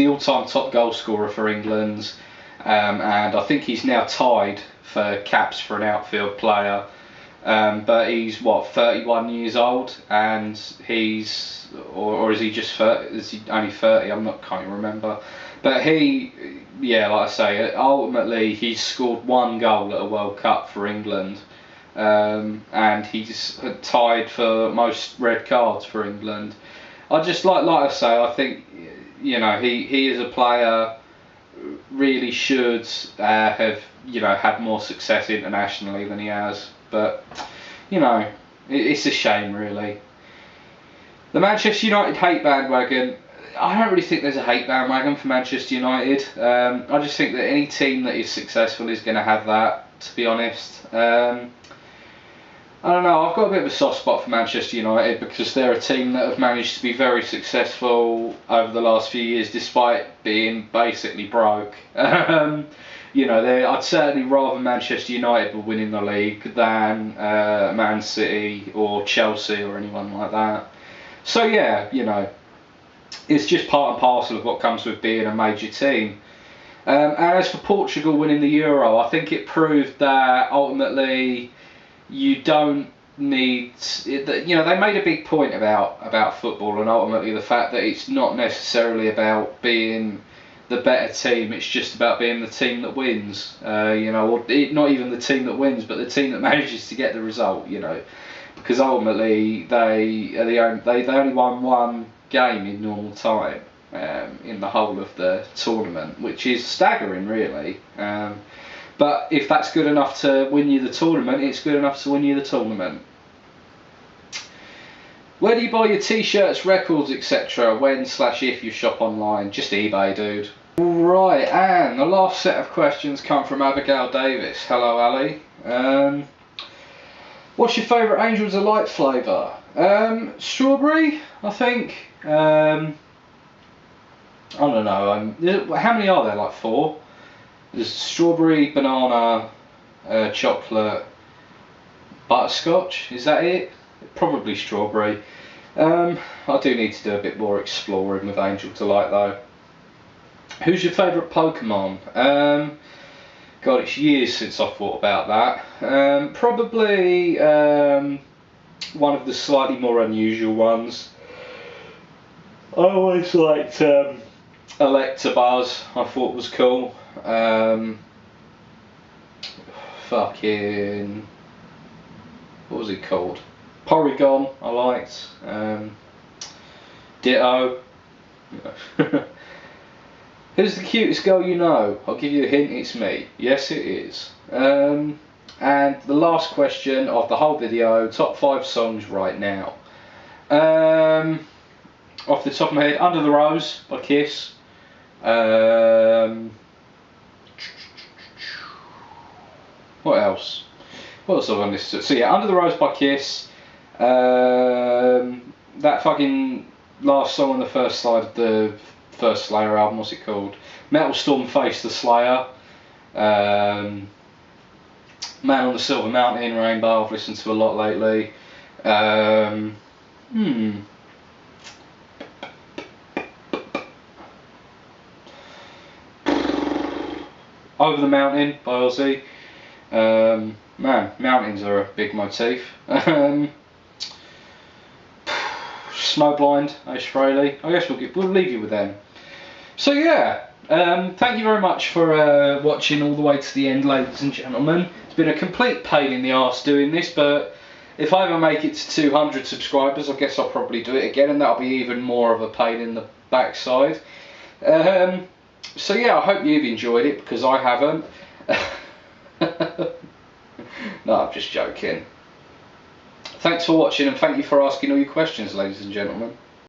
all-time top goal scorer for England, and I think he's now tied for caps for an outfield player. But he's 31 years old, and he's or is he just 30? Is he only 30? Can't even remember. But like I say, ultimately he's scored one goal at a World Cup for England, and he's tied for most red cards for England. I just like I say, I think he is a player really should have had more success internationally than he has. But it's a shame really. The Manchester United hate bandwagon. I don't really think there's a hate bandwagon for Manchester United. I just think that any team that is successful is going to have that, to be honest. I don't know, I've got a bit of a soft spot for Manchester United because they're a team that have managed to be very successful over the last few years despite being basically broke. I'd certainly rather Manchester United were winning the league than Man City or Chelsea or anyone like that. So it's just part and parcel of what comes with being a major team. And as for Portugal winning the Euro, I think it proved that ultimately you don't need it. They made a big point about football, and ultimately the fact that it's not necessarily about being the better team, it's just about being the team that wins. Or not even the team that wins, but the team that manages to get the result. Because ultimately they only won one game in normal time in the whole of the tournament, which is staggering really. But if that's good enough to win you the tournament, it's good enough to win you the tournament. Where do you buy your t-shirts, records, etc. when/if you shop online? Just eBay, dude. Right, and the last set of questions come from Abigail Davis. Hello, Ali. What's your favourite Angels of Light flavour? Strawberry, I think. I don't know. How many are there? Like 4? There's strawberry, banana, chocolate, butterscotch. Is that it? Probably strawberry. I do need to do a bit more exploring with Angel Delight though. Who's your favourite Pokemon? God, it's years since I've thought about that. Probably one of the slightly more unusual ones. I always liked Electabuzz. I thought was cool. Fucking, what was it called? Porygon, I liked. Ditto. Who's the cutest girl you know? I'll give you a hint, it's me. Yes, it is. And the last question of the whole video, top 5 songs right now. Off the top of my head, Under the Rose by Kiss. What else? What else have I listened to? So yeah, Under the Rose by Kiss. That fucking last song on the first side of the first Slayer album, what's it called? Metal Storm Face the Slayer. Man on the Silver Mountain, Rainbow, I've listened to a lot lately. Over the Mountain by Ozzy. Man, mountains are a big motif. Snowblind, Ace Frehley. I guess we'll leave you with them. So yeah, thank you very much for watching all the way to the end, ladies and gentlemen. It's been a complete pain in the arse doing this, but if I ever make it to 200 subscribers, I guess I'll probably do it again, and that'll be even more of a pain in the backside. So yeah, I hope you've enjoyed it, because I haven't. No, I'm just joking. Thanks for watching, and thank you for asking all your questions, ladies and gentlemen.